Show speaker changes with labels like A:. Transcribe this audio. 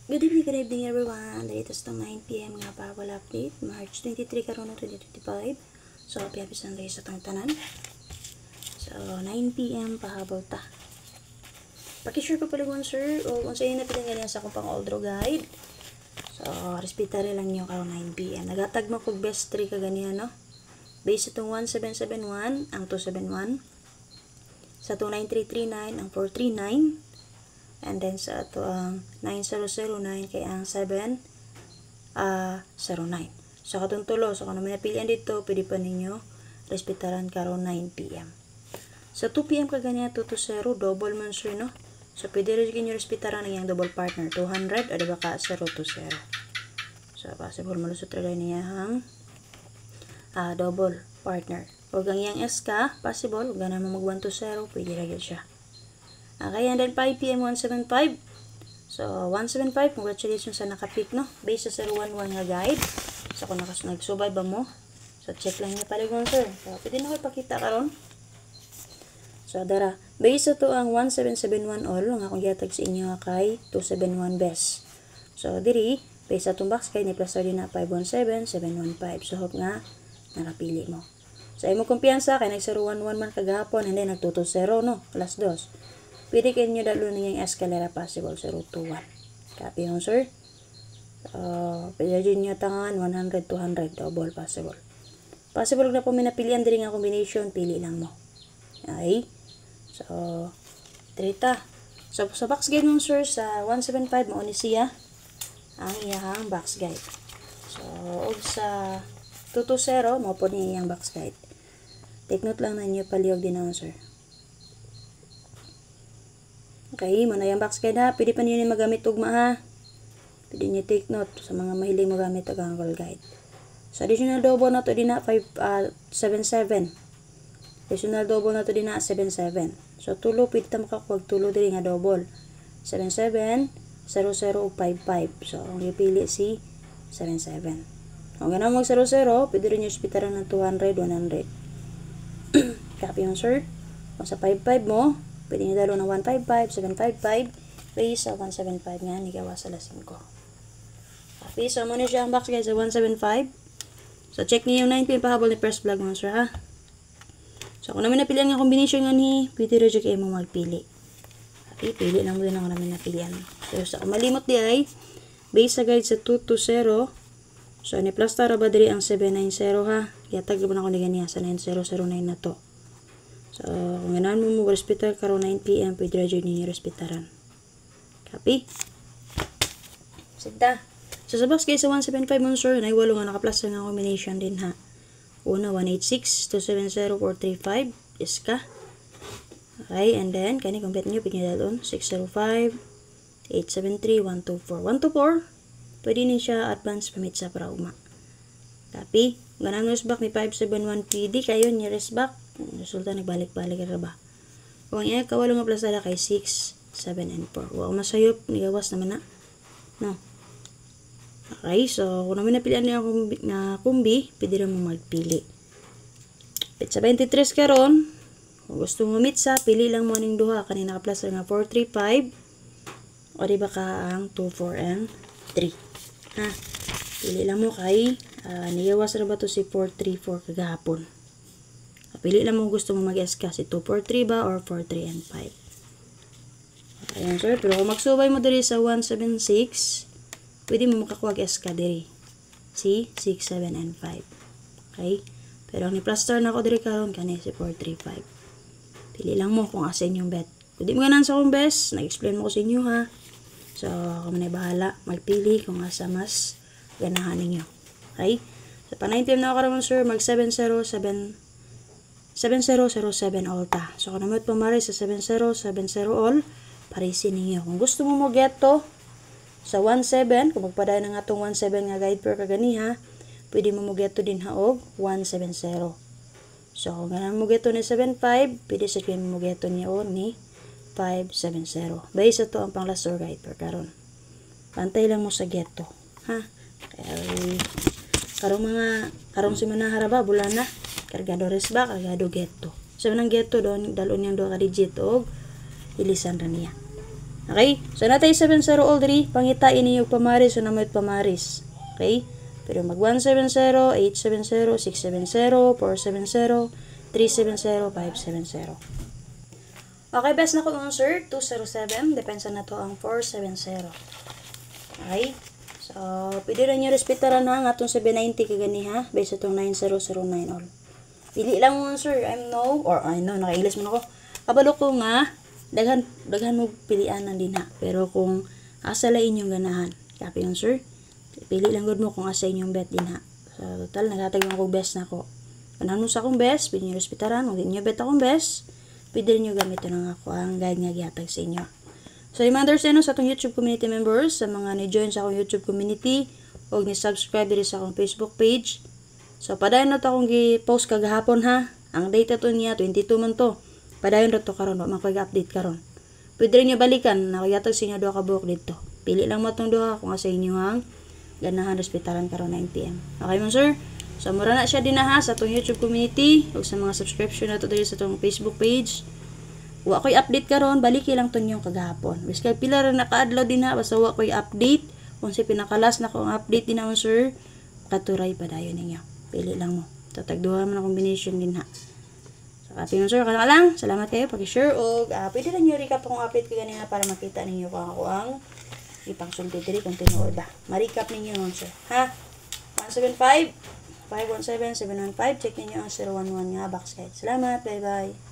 A: Good evening everyone. Dito sa 9 PM nga pa wala update. March 23 karon 2025. So happy Sunday sa tong tanan. So 9 PM pahabol ta. Paki-share ko pala sir o kung sa'yo na pinangalan sa akong pang oldro guide. So respetare lang niyo karon 9 PM. Nagatag mo kog best 3 ka ganiyan no. Base itong 1771 ang 271. Sa 29339 ang 439. And then sa ato ang 9009 kay ang 709. So katong tulo, so kung naman napilian dito, pwede pa ninyo respetaran karon 9 PM. Sa 2 PM ka ganyan 220 double man sir no. So pwede rin kinyo respetaran ang yang double partner 200 o diba ka 020. So possible malusot rin niya ang double partner. O ang yang S ka, possible, huwag na mag 120, pwede rin siya. Okay, and then 5 PM 175. So 175, congratulations sa nakapick no. Based sa 011 nga guide. So kung nagsubay ba mo, so check lang niya paligon sir. So pwede na ko ipakita karon. So dara, based sa to ang 1771 all nga akong gihatag sa inyo kay 271 best. So diri, based sa itong box kay ni plus din na 517, 715. So hope nga nakapili mo. So imo kumpiyansa kay nag 011 man kagahapon and then nag 220 no, plus 2. Pwede kayo nyo dalo na yung escalera possible 021. Copy yun, sir. Pwede rin nyo tangan 100, 200, double possible. Possible na po may napilian din nga combination, pili lang mo. Okay? So, trita. So, sa box guide nun, sir, sa 175, mauni siya ang iyahang box guide. So, og sa 220, mo po niya yung box guide. Take note lang na nyo palihog din ako, sir. Okay, muna yung box guide ha. Pwede pa niyo magamit ugma ha. Pwede niyo take note sa mga mahiling magamit og angle guide. So, additional double na to din na 77. Additional double na to din na 77. So, tulo, pwede ta makakuwag tulo din nga double. 77, 00, 55. So, ang ipili si 77. Kung ganun mo 00, pwede rin niyo spitaran ng 200, 100. Copy yun, sir. Kung sa 55 mo, pwede nyo dalo ng 155, 755, base sa 175 nga, nigawa sa lasing ko. Okay, so muna siya ang box guys sa 175. So check niyo yung 9 pin pahabol ni first vlog mo sir ha. So kung namin napilian nga combination nga ni, pwede rin kayo mo magpili. Okay, pili lang mo din ako namin napilian. So sa malimot di ay, base sa guide sa 220. So ni plus tara ba diri ang 790 ha. Yatag mo na ako ni ganiya sa 9009 na to. So, kung ganahan mo mag-respitar karon 9 PM, pwede rin ninyo respetaran. Copy? Sigda. So, sa box guys, sa 175 mo, sir, na iwalo nga naka-plus nga combination din ha. Una, 186, 270, 435, is ka. Okay, and then, kani complete nyo, pwede nyo dalon, 605, 873, 124. 124, pwede niyo siya advance pamit sa prauma. Copy? Ganahan mo resback ni 571 PD, kayo niya resback. Resulta nagbalik-balik ka ba? Kung iya kawalo nga plasada kay 6, 7, and 4. Wow, masayop. Nigawas naman na. No. Okay, so kung naman napilian niya na kumbi, pwede rin mo magpili. Sa 23 karon, kung gusto mo mitsa, pili lang mo ning duha. Kanina ka plasada nga 435. O diba ka ang 2, 4, and 3. Ha? Pili lang mo kay nigawas na ba to si 434 kagahapon. Pili lang mo gusto mo mag-SK si 243 ba or 43 and 5. Ayan sir, pero kung magsubay mo diri sa 176, pwede mo makakuha SK diri. Si 6, 7, and 5. Okay? Pero ang ni-plus star na ako diri karon kani si 435. Pili lang mo kung asin yung bet. Kung di mo ganan sa akong best, nag-explain mo ko sa inyo ha. So, ako man ay bahala. Magpili kung asa mas ganahan ninyo. Okay? So, pa 9 PM na ako karon sir, mag 707 7007 all ta. So, kung naman pumari sa 7070 all, parisin ninyo. Kung gusto mo mo get to sa 17, kung magpaday na nga itong 17 nga guide per kaganiha, pwede mo get to din haog 170. So, kung ganun mo get to ni 75, pwede sa kaya mo get to niya o ni 570. Base ito ang pang last guide per karon. Pantay lang mo sa get to. Ha? Kaya, karong si manaharaba, bulan na. Kargado resba, kargado getto. So, nang getto doon, dalon niyang 2 ka digit o ilisan ra niya. Okay? So, natay 70 all diri. Pangitain ninyo pamaris. So, namoy pamaris. Okay? Pero mag 170, 870, 670, 470, 370, 570. Okay, best na ko answer, 207. Depensa na to ang 470. Okay? So, pwede rin nyo respetaran ha, nga itong 790 kagani ha, based itong 9009 all. Pili lang mo answer, I'm no, or I know, naka-English mo na ko. Kabalo ko nga, daghan mo pilian ng din ha. Pero kung asa la inyong ganahan, copy answer, pili lang good mo kung asa inyong bet din ha. So, total, naghatag mo akong best na ko. Kanahan mo sa akong best, pwede nyo respetaran, kung hindi nyo bet akong best, pwede nyo gamitin ng ako ang guide nga gihatag sa inyo. So, reminders sa atong YouTube community members, sa mga ni-join sa akong YouTube community, o ni-subscribe diri sa akong Facebook page. So, padayon na to akong gi-post kagahapon ha. Ang date to niya, 22 man to. Padayon na to karon, wag makapag-update karon. Pwede rin nyo balikan, nakayatag sa inyo 2 ka buhok dito. Pili lang mo itong 2 kung asa inyo ang ganahan respetaran karon 9 PM. Okay mo sir? So, mura na siya din na ha sa itong YouTube community o sa mga subscription na to dito sa itong Facebook page. Wa ko'y update karon, baliki lang to yung kagahapon. Bis kay pila rin naka-adlaw din ha, basta wa ko'y update. Kung si pinakalas na kong update din na sir, katuray pa dayon ninyo. Pili lang mo. Tatagduha mo na combination din ha. So, copy mo sir, kana lang. Salamat kayo, pag-share o pwede lang nyo recap akong update ko ganina para makita ninyo kung ako ang ipang-sulti diri kung tinuod ba. Ma-recap ninyo sir. Ha? 175 517-715. Check ninyo ang 011 nga box guide. Salamat. Bye-bye.